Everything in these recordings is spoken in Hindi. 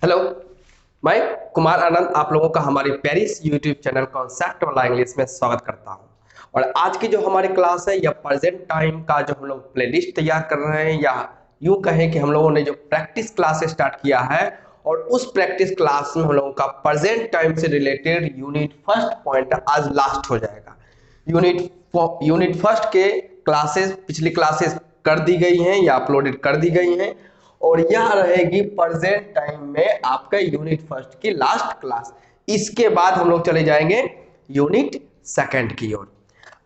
हेलो, मैं कुमार आनंद आप लोगों का हमारी पेरिस यूट्यूब चैनल कॉन्सेप्ट वाला इंग्लिश में स्वागत करता हूं। और आज की जो हमारी क्लास है या प्रेजेंट टाइम का जो हम लोग प्लेलिस्ट तैयार कर रहे हैं, या यूं कहें कि हम लोगों ने जो प्रैक्टिस क्लास स्टार्ट किया है और उस प्रैक्टिस क्लास में हम लोगों का प्रेजेंट टाइम से रिलेटेड यूनिट फर्स्ट पॉइंट आज लास्ट हो जाएगा। यूनिट फर्स्ट के क्लासेस पिछली क्लासेस कर दी गई हैं या अपलोडेड कर दी गई हैं, और यह रहेगी प्रेजेंट टाइम में आपका यूनिट फर्स्ट की लास्ट क्लास। इसके बाद हम लोग चले जाएंगे यूनिट सेकंड की ओर।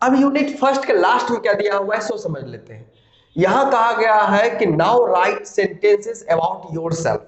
अब यूनिट फर्स्ट के लास्ट में क्या दिया हुआ है सो समझ लेते हैं। यहां कहा गया है कि now right sentences about yourself.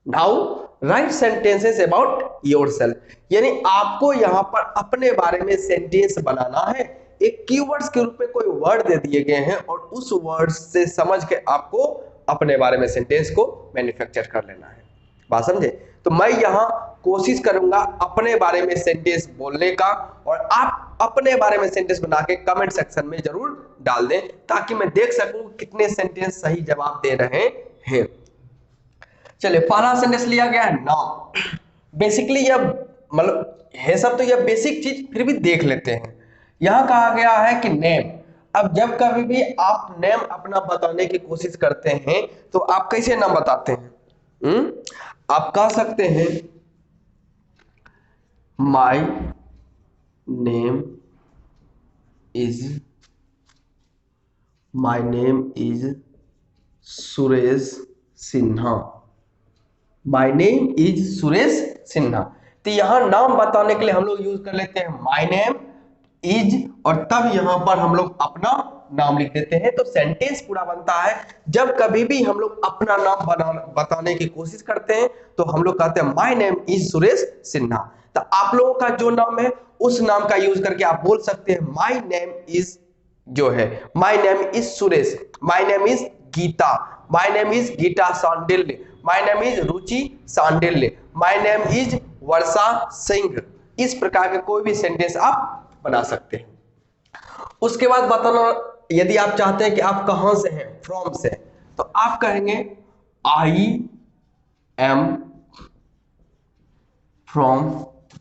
Now right sentences about yourself, यानी आपको यहां पर अपने बारे में सेंटेंस बनाना है। एक कीवर्ड्स के रूप में कोई वर्ड दे दिए गए हैं और उस वर्ड से समझ के आपको अपने बारे में सेंटेंस को मैन्युफैक्चर कर लेना है। बात समझे? तो मैं यहां कोशिश करूंगा अपने बारे में सेंटेंस बोलने का, और आप अपने बारे में सेंटेंस बना के कमेंट सेक्शन में जरूर डाल दें ताकि मैं देख सकूं कितने सेंटेंस सही जवाब दे रहे हैं। चलिए, पहला सेंटेंस लिया गया है नाउ। बेसिकली यह मतलब है सब तो यह बेसिक चीज फिर भी देख लेते हैं। यहां कहा गया है कि नेम। अब जब कभी भी आप नेम अपना बताने की कोशिश करते हैं तो आप कैसे नाम बताते हैं? आप कह सकते हैं माई name is Suresh Sinha. My name is Suresh Sinha. तो यहां नाम बताने के लिए हम लोग यूज कर लेते हैं माई नेम इज, और तब यहां पर हम लोग अपना नाम लिख देते हैं। तो सेंटेंस पूरा बनता है। जब कभी भी हम लोग अपना नाम बताने की कोशिश करते हैं तो हम लोग कहते हैं माई नेम इज सुरेश सिन्हा। तो आप लोगों का जो नाम है उस नाम का यूज करके आप बोल सकते हैं माई नेम इज, जो है my name is Suresh, my name is Geeta, my name is Geeta Sandilya, my name is Ruchi Sandilya, my name is Varsha Singh. इस प्रकार के कोई भी सेंटेंस आप बना सकते हैं। उसके बाद बताना, यदि आप चाहते हैं कि आप कहां से हैं, फ्रॉम से, तो आप कहेंगे I am from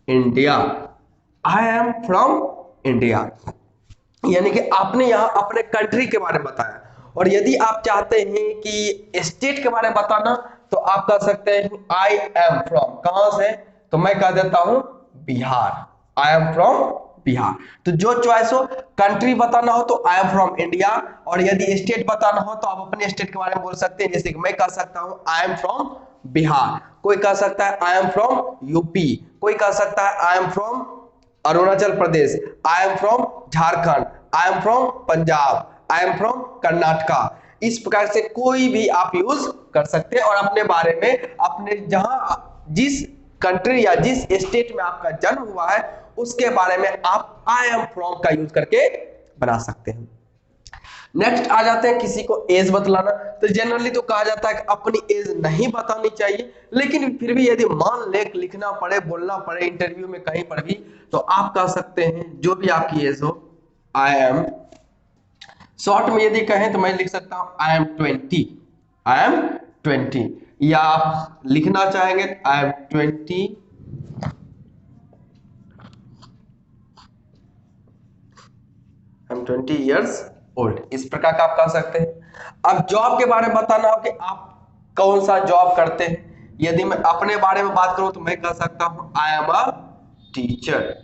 India. I am from India, यानी कि आपने यहां अपने कंट्री के बारे में बताया। और यदि आप चाहते हैं कि स्टेट के बारे में बताना तो आप कह सकते हैं आई एम फ्रॉम, कहां से, तो मैं कह देता हूं Bihar. I am from Bihar. तो जो चॉइस हो, कंट्री बताना हो तो आई एम फ्रॉम इंडिया, और यदि स्टेट बताना हो तो आप अपने स्टेट के बारे में बोल सकते हैं। जैसे कि मैं कह सकता हूं आई एम फ्रॉम बिहार, कोई कह सकता है आई एम फ्रॉम यूपी, कोई कह सकता है I am from Arunachal Pradesh, I am from Jharkhand, I am from Punjab, I am from Karnataka. इस प्रकार से कोई भी आप यूज कर सकते हैं और अपने बारे में, अपने जहां जिस कंट्री या जिस स्टेट में आपका जन्म हुआ है उसके बारे में आप आई एम फ्रॉम का यूज करके बना सकते हैं। नेक्स्ट आ जाते हैं किसी को एज बतलाना। तो जनरली तो कहा जाता है कि अपनी एज नहीं बतानी चाहिए, लेकिन फिर भी यदि मान ले लिखना पड़े, बोलना पड़े इंटरव्यू में कहीं पर भी, तो आप कह सकते हैं जो भी आपकी एज हो। आई एम, शॉर्ट में यदि कहें तो मैं लिख सकता हूं आई एम 20, आई एम 20। या आप लिखना चाहेंगे I am 20, I am 20 years old. इस प्रकार का आप कह सकते हैं। अब जॉब के बारे में बताना हो कि आप कौन सा जॉब करते हैं। यदि मैं अपने बारे में बात करूं तो मैं कह सकता हूं आई am a teacher,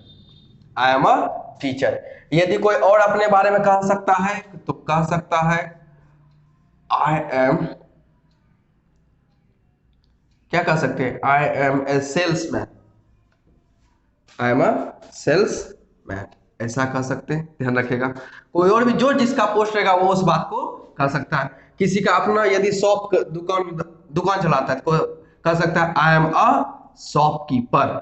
I am a teacher. यदि कोई और अपने बारे में कह सकता है तो कह सकता है आई एम, क्या कह सकते हैं, I am a salesman, I am a salesman, ऐसा कह सकते हैं। ध्यान रखिएगा, कोई और भी जो जिसका पोस्ट रहेगा वो उस बात को कह सकता है। किसी का अपना यदि शॉप दुकान दुकान चलाता है तो कह सकता है I am a shopkeeper,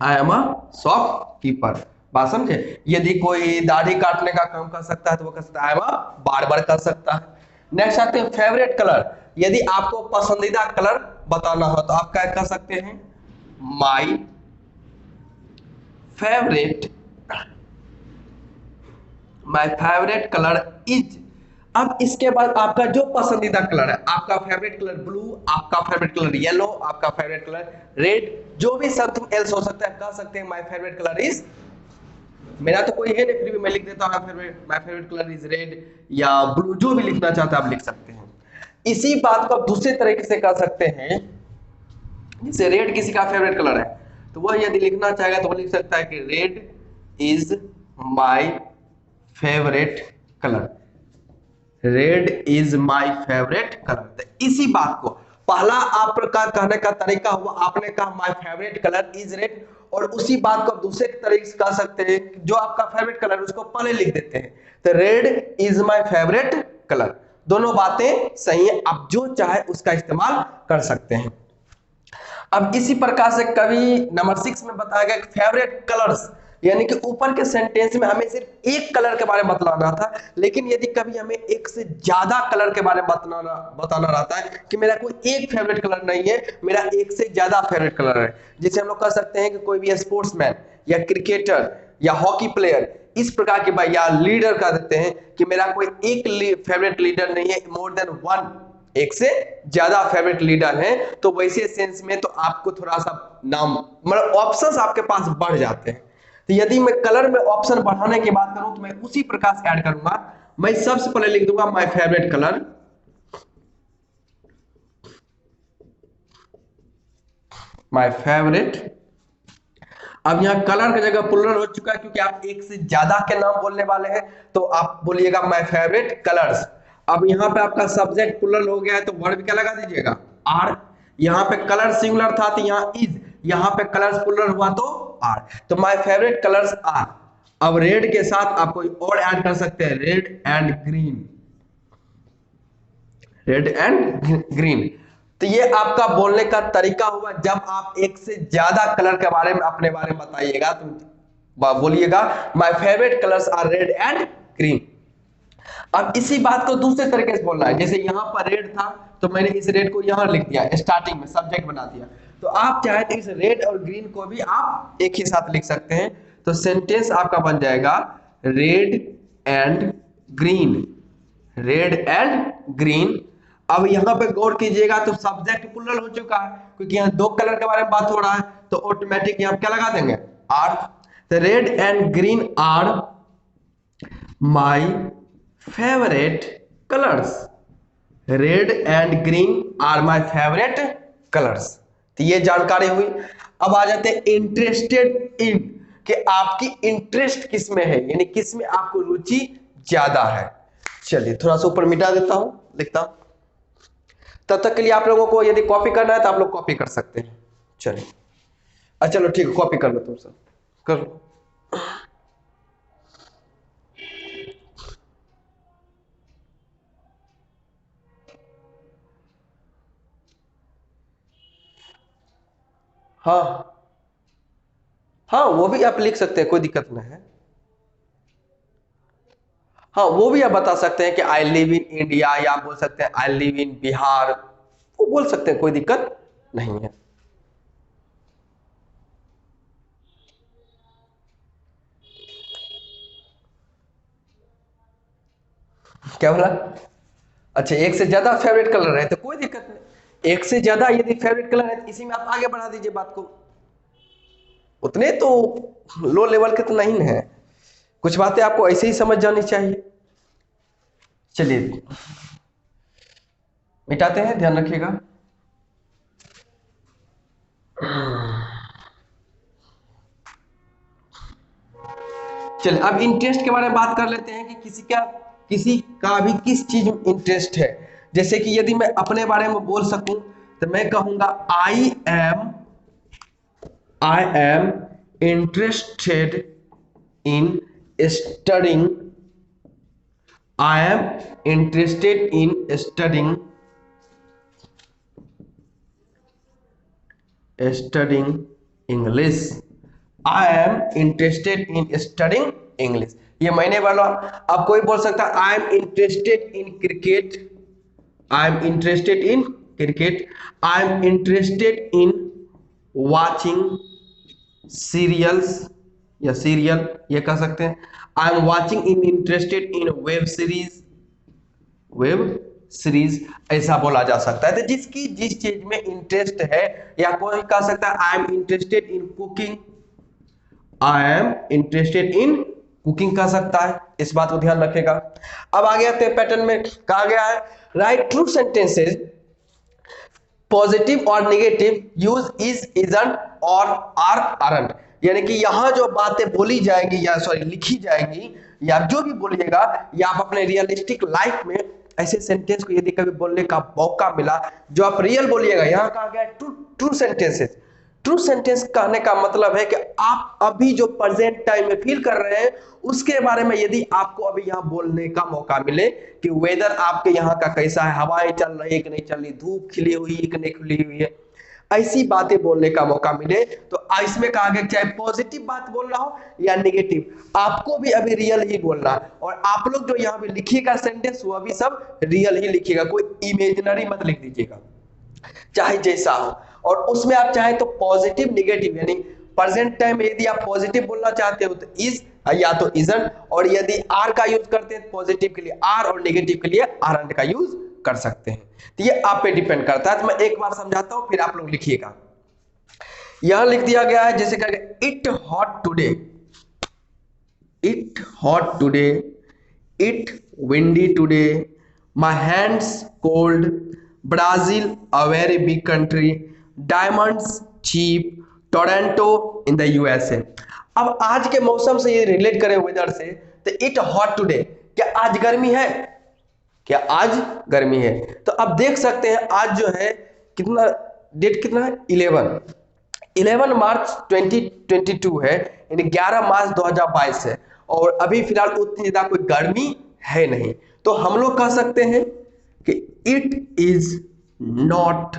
I am a shopkeeper. बात समझे? यदि कोई दाढ़ी काटने का काम कर सकता है तो वो कह सकता है आई एम अ बार्बर कर सकता है। नेक्स्ट आते हैं फेवरेट कलर। यदि आपको पसंदीदा कलर बताना हो तो आप क्या कह सकते हैं, my favourite, my favourite colour is अब इसके बाद आपका जो पसंदीदा कलर है, आपका फेवरेट कलर ब्लू, आपका फेवरेट कलर येलो, आपका फेवरेट कलर रेड, जो भी समथिंग एल्स हो सकता है, कह सकते हैं माय फेवरेट कलर इज, मेरा तो कोई है नहीं फिर भी मैं लिख देता हूँ my favourite colour is red या ब्लू, जो भी लिखना चाहते हैं आप लिख सकते हैं। इसी बात को आप दूसरे तरीके से कर सकते हैं, जैसे रेड किसी का फेवरेट कलर है तो वह यदि लिखना चाहेगा तो वो लिख सकता है कि red is my favourite colour, red is my favourite colour. इसी बात को पहला आपका कहने का तरीका हुआ, आपने कहा my favourite colour is red, और उसी बात को आप दूसरे तरीके से कह सकते हैं, जो आपका फेवरेट कलर उसको पहले लिख देते हैं, तो red is my favourite colour. दोनों बातें सही है, आप जो चाहे उसका इस्तेमाल कर सकते हैं। अब इसी प्रकार से कभी नंबर 6 में बताया गया फेवरेट कलर्स, यानी कि ऊपर के सेंटेंस में हमें सिर्फ एक कलर के बारे में बतलाना था, लेकिन यदि कभी हमें एक से ज्यादा कलर के बारे में बताना रहता है कि मेरा कोई एक फेवरेट कलर नहीं है, मेरा एक से ज्यादा फेवरेट कलर है, जिसे हम लोग कह सकते हैं कि कोई भी स्पोर्ट्समैन या क्रिकेटर या हॉकी प्लेयर इस प्रकार के भाई या लीडर कह देते हैं कि मेरा कोई एक फेवरेट लीडर नहीं है, मोर देन वन, एक से ज्यादा फेवरेट लीडर हैं, तो वैसे सेंस में तो आपको थोड़ा सा नाम मतलब ऑप्शंस आपके पास बढ़ जाते हैं। तो यदि मैं कलर में ऑप्शन बढ़ाने की बात करूं तो मैं उसी प्रकार से ऐड करूंगा, मैं सबसे पहले लिख दूंगा my favourite colour, my favourite. अब यहां कलर की जगह प्लुरल हो चुका है क्योंकि आप एक से ज्यादा के नाम बोलने वाले हैं, तो आप बोलिएगा माय फेवरेट कलर्स। अब यहाँ पे आपका सब्जेक्ट प्लुरल हो गया है तो वर्ब क्या लगा दीजिएगा आर, यहाँ पे कलर सिंगुलर था तो यहाँ इज, यहाँ पे कलर्स प्लुरल हुआ तो आर, तो माय फेवरेट कलर्स आर। अब रेड के साथ आप कोई और ऐड कर सकते हैं, red and green, red and green. तो ये आपका बोलने का तरीका हुआ, जब आप एक से ज्यादा कलर के बारे में अपने बारे में बताइएगा तो बोलिएगा my favourite colours are red and green. अब इसी बात को दूसरे तरीके से बोलना है, जैसे यहां पर रेड था तो मैंने इस रेड को यहां लिख दिया, स्टार्टिंग में सब्जेक्ट बना दिया, तो आप चाहे तो इस रेड और ग्रीन को भी आप एक ही साथ लिख सकते हैं, तो सेंटेंस आपका बन जाएगा red and green, red and green. अब यहां पे गौर कीजिएगा तो सब्जेक्ट प्लुरल हो चुका है क्योंकि यहां दो कलर के बारे में बात हो रहा है, तो ऑटोमेटिक यहां क्या लगा देंगे आर, तो red and green are my favourite colours, red and green are my favourite colours. तो ये जानकारी हुई। अब आ जाते हैं इंटरेस्टेड इन, कि आपकी इंटरेस्ट किस में है, यानी किस में आपको रुचि ज्यादा है। चलिए थोड़ा सा ऊपर मिटा देता हूं, लिखता हूं, तब तक के लिए आप लोगों को यदि कॉपी करना है तो आप लोग कॉपी कर सकते हैं। चलिए चलो ठीक है, कॉपी कर लो तुम सब, कर लो। हाँ हाँ वो भी आप लिख सकते हैं, कोई दिक्कत नहीं है। हाँ वो भी आप बता सकते हैं कि आई लिव इन इंडिया, या आप बोल सकते हैं आई लिव इन बिहार, वो बोल सकते हैं, कोई दिक्कत नहीं है। क्या बोला? अच्छा एक से ज्यादा फेवरेट कलर है तो कोई दिक्कत नहीं, एक से ज्यादा यदि फेवरेट कलर है तो इसी में आप आगे बढ़ा दीजिए बात को, उतने तो लो लेवल के तो नहीं है, कुछ बातें आपको ऐसे ही समझ जानी चाहिए। चलिए मिटाते हैं, ध्यान रखिएगा। चलिए अब इंटरेस्ट के बारे में बात कर लेते हैं कि किसी का भी किस चीज में इंटरेस्ट है। जैसे कि यदि मैं अपने बारे में बोल सकूं तो मैं कहूंगा I am interested in studying, I am interested in studying English, I am interested in studying English, ये मैंने बोला। अब कोई बोल सकता है I am interested in cricket, I am interested in cricket, I am interested in watching serials या सीरियल, ये कह सकते हैं। I am watching in interested in web series, web series ऐसा बोला जा सकता है। तो जिसकी जिस चीज में इंटरेस्ट है, या कोई कह सकता है I am interested in cooking, I am interested in cooking कह सकता है, इस बात को ध्यान रखेगा। अब आगे आते हैं पैटर्न में, कहा गया है राइट ट्रू सेंटेंसेज पॉजिटिव और नेगेटिव यूज इज इजंट और आर आरंट, यानी कि यहां जो बातें बोली जाएंगी या सॉरी लिखी जाएंगी या जो भी बोलिएगा, या आप अपने रियलिस्टिक लाइफ में ऐसे सेंटेंस को यदि कभी बोलने का मौका मिला जो आप रियल बोलिएगा, यहां कहा गया true true sentences. True sentence कहने का मतलब है कि आप अभी जो प्रेजेंट टाइम में फील कर रहे हैं उसके बारे में यदि आपको अभी यहाँ बोलने का मौका मिले कि वेदर आपके यहाँ का कैसा है, हवाएं चल रही है कि नहीं चल रही, धूप खिली हुई है कि नहीं खिली हुई है, ऐसी बातें बोलने का मौका मिले, तो इसमें कहा गया चाहे पॉजिटिव बात बोल रहा हो या नेगेटिव, आपको भी अभी रियल ही बोलना है। और आप लोग जो यहाँ पे लिखिएगा सेंटेंस वो भी सब रियल ही लिखिएगा, कोई इमेजिनरी मत लिख दीजिएगा, चाहे जैसा हो। और उसमें आप चाहे तो पॉजिटिव नेगेटिव, यानी प्रेजेंट टाइम में यदि आप पॉजिटिव बोलना चाहते हो तो इज या तो इजंट, और यदि आर का यूज करते हैं पॉजिटिव के लिए आर और नेगेटिव के लिए आरंट का यूज कर सकते हैं। तो ये आप पे डिपेंड करता है। तो मैं एक बार समझाता हूं फिर आप लोग लिखिएगा। यहां लिख दिया गया है जैसे कहेंगे it hot today, it hot today, it windy today, my hands cold, Brazil a very big country, diamonds cheap, Toronto in the USA. अब आज के मौसम से ये रिलेट करें वेदर से, तो इट हॉट टुडे, क्या आज गर्मी है, क्या आज गर्मी है। तो अब देख सकते हैं आज जो है कितना डेट कितना है 11 मार्च 2022 है, यानी 11 मार्च 2022 है, और अभी फिलहाल उतनी ज्यादा कोई गर्मी है नहीं। तो हम लोग कह सकते हैं कि it is not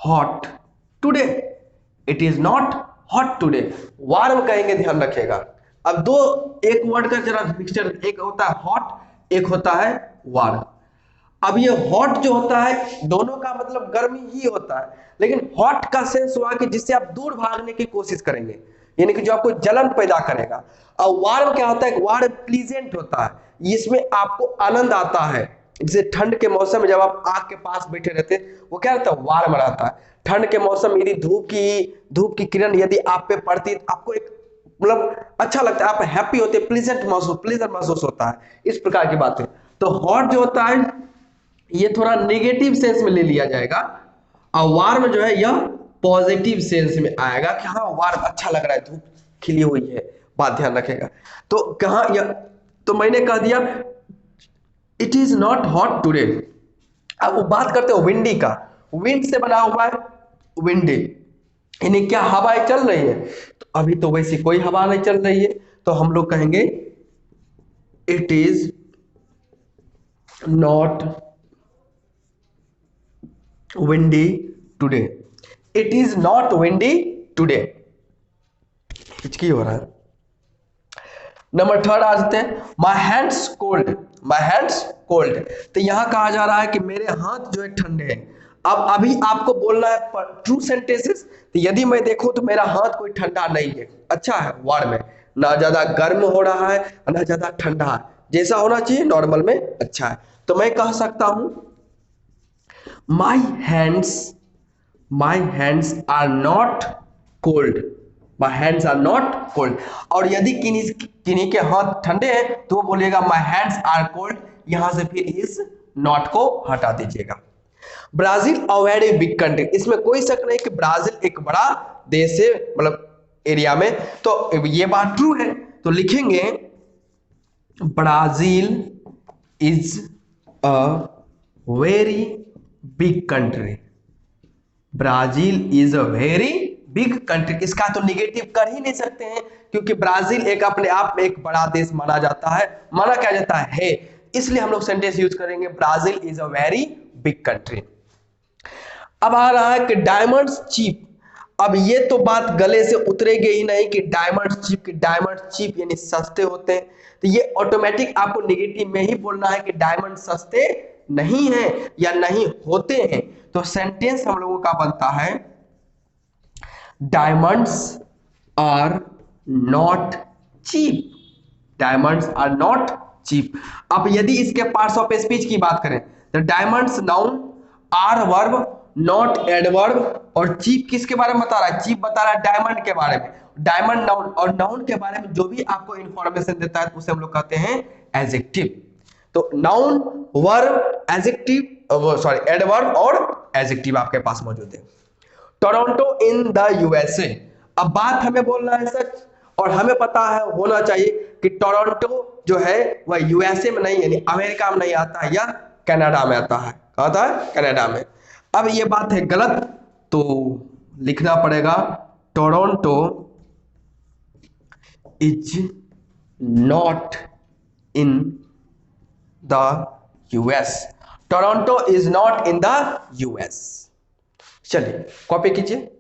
hot today, it is not hot today. Warm कहेंगे, ध्यान रखिएगा। अब दो एक वर्ड का जरा मिक्सचर, एक होता है हॉट, एक होता है वार्म। अब ये हॉट जो होता है दोनों का मतलब गर्मी ही होता है, लेकिन हॉट का सेंस हुआ कि जिससे आप दूर भागने की कोशिश करेंगे, यानी कि जो आपको जलन पैदा करेगा। और वार्म क्या होता है, वार्म प्लीजेंट होता है, इसमें आपको आनंद आता है। जैसे ठंड के मौसम में जब आप आग के पास बैठे रहते हैं वो क्या रहता है, वार्म रहता है। ठंड के मौसम में यदि धूप की किरण यदि आप पे पड़ती है तो आपको एक मतलब अच्छा लगता है, आप हैप्पी होते हैं, प्लीजर महसूस होता है, इस प्रकार की बात है। तो हॉट जो होता है ये थोड़ा नेगेटिव सेंस में ले लिया जाएगा, और वार्म जो है यह पॉजिटिव सेंस में आएगा कि हाँ वार्म अच्छा लग रहा है, धूप खिली हुई है, बात ध्यान रखेगा। तो कहा यह, तो मैंने कह दिया it is not hot today. अब वो बात करते हो विंडी का, विंड से बना हुआ है विंडी, यानी क्या हवाएं चल रही है, तो अभी तो वैसी कोई हवा नहीं चल रही है, तो हम लोग कहेंगे it is not windy today, it is not windy today. हिचकी हो रहा है। नंबर थर्ड आ जाते हैं my hands cold, my hands cold. तो यहां कहा जा रहा है कि मेरे हाथ जो है ठंडे हैं। अब अभी आपको बोलना है ट्रू सेंटेंसेस, तो यदि मैं देखूं तो मेरा हाथ कोई ठंडा नहीं है, अच्छा है, वार्म है, ना ज्यादा गर्म हो रहा है ना ज्यादा ठंडा है, जैसा होना चाहिए नॉर्मल में अच्छा है। तो मैं कह सकता हूं my hands are not cold, my hands are not cold. और यदि किन्हीं के हाथ ठंडे हैं तो वो बोलेगा माई हैंड्स आर कोल्ड, यहां से फिर इस नॉट को हटा दीजिएगा। Brazil a very big country, इसमें कोई शक नहीं कि ब्राजील एक बड़ा देश है, मतलब एरिया में, तो ये बात ट्रू है। तो लिखेंगे Brazil is a very big country, Brazil is a very big country. इसका तो निगेटिव कर ही नहीं सकते हैं, क्योंकि ब्राजील एक अपने आप में एक बड़ा देश माना जाता है, माना क्या जाता है, इसलिए हम लोग सेंटेंस यूज करेंगे Brazil is a very big country. अब आ रहा है कि डायमंड्स चीप। अब ये तो बात गले से उतरेगी ही नहीं कि डायमंड चीप यानी सस्ते होते हैं, तो ये ऑटोमेटिक आपको नेगेटिव में ही बोलना है कि डायमंड सस्ते नहीं है या नहीं होते हैं। तो सेंटेंस हम लोगों का बनता है diamonds are not cheap, diamonds are not cheap. अब यदि इसके पार्ट्स ऑफ स्पीच की बात करें तो diamonds noun, are verb, not adverb, और चीप किसके बारे में बता रहा है? चीप बता रहा है डायमंड के बारे में। डायमंड नाउन, और नाउन के बारे में जो भी आपको इंफॉर्मेशन देता है उसे हम लोग कहते हैं एडजेक्टिव। तो noun, verb, adjective, sorry adverb और एडजेक्टिव आपके पास मौजूद है। Toronto in the USA. अब बात हमें बोलना है सच, और हमें पता है होना चाहिए कि टोरंटो जो है वह यूएसए में नहीं, यानी अमेरिका में नहीं आता है, या कनाडा में आता है। कहाँ आता है? कनाडा में। अब ये बात है गलत, तो लिखना पड़ेगा Toronto is not in the US. Toronto is not in the US. चलिए कॉपी कीजिए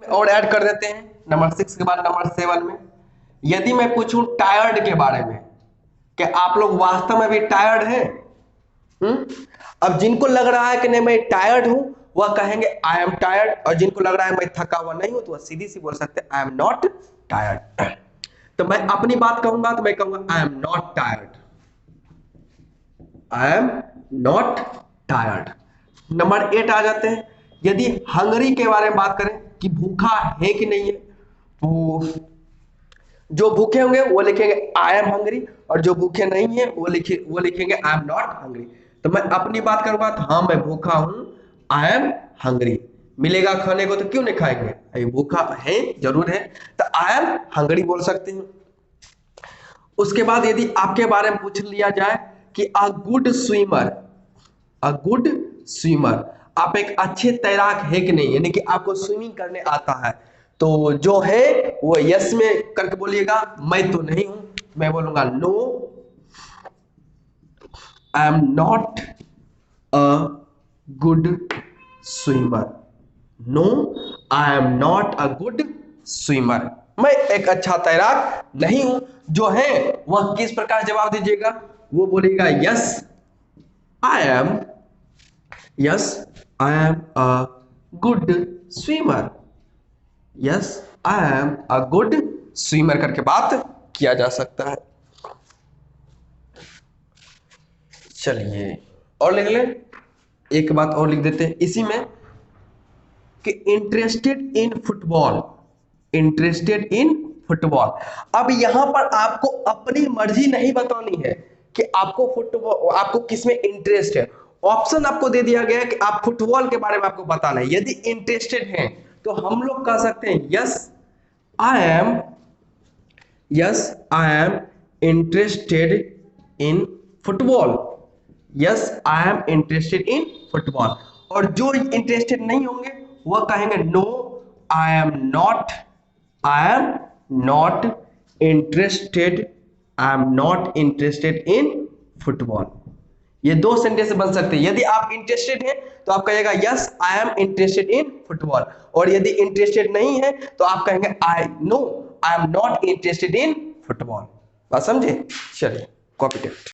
और ऐड कर देते हैं नंबर 6 के बाद नंबर 7 में। यदि मैं पूछूं टायर्ड के बारे में, कि आप लोग वास्तव में भी टायर्ड हैं? अब जिनको लग रहा है कि नहीं मैं टायर्ड हूं, वह कहेंगे आई एम टायर्ड, और जिनको लग रहा है मैं थका हुआ नहीं हूं, तो वह सीधी सी बोल सकते हैं आई एम नॉट टायर्ड। तो मैं अपनी बात कहूंगा तो मैं कहूंगा I am not tired, I am not tired. Number 8 आ जाते हैं। यदि हंगरी के बारे में बात करें कि भूखा है कि नहीं है, तो जो भूखे होंगे वो लिखेंगे आई एम हंगरी, और जो भूखे नहीं है वो लिखेंगे आई एम नॉट हंगरी। तो मैं अपनी बात करूंगा तो हाँ मैं भूखा हूं, आई एम हंगरी। मिलेगा खाने को तो क्यों नहीं खाएंगे? अभी भूखा है, जरूर है, तो आई एम हंगरी बोल सकते हैं। उसके बाद यदि आपके बारे में पूछ लिया जाए कि अ गुड स्विमर, अ गुड स्विमर, आप एक अच्छे तैराक है कि नहीं, यानी कि आपको स्विमिंग करने आता है, तो जो है वो यस में करके बोलिएगा। मैं तो नहीं हूं, मैं बोलूंगा no I am not a good swimmer. No I am not a good swimmer, मैं एक अच्छा तैराक नहीं हूं। जो है वह किस प्रकार जवाब दीजिएगा? वो बोलेगा yes I am, yes I am a good swimmer, yes I am a good swimmer करके बात किया जा सकता है। चलिए और लिख लें, एक बात और लिख देते हैं इसी में कि interested in football, interested in football. अब यहां पर आपको अपनी मर्जी नहीं बतानी है कि आपको फुटबॉल, आपको किसमें इंटरेस्ट है। ऑप्शन आपको दे दिया गया है कि आप फुटबॉल के बारे में आपको बताना है। यदि इंटरेस्टेड हैं तो हम लोग कह सकते हैं yes I am, yes I am interested in football, yes I am interested in football. और जो इंटरेस्टेड नहीं होंगे वह कहेंगे no I am not, I am not interested, I am not interested in football. ये दो सेंटेंस बन सकते हैं। यदि आप इंटरेस्टेड हैं तो आप कहिएगा yes I am interested in football, और यदि इंटरेस्टेड नहीं है तो आप कहेंगे I know I am not interested in football. बात समझे? चलिए कॉपी टेस्ट।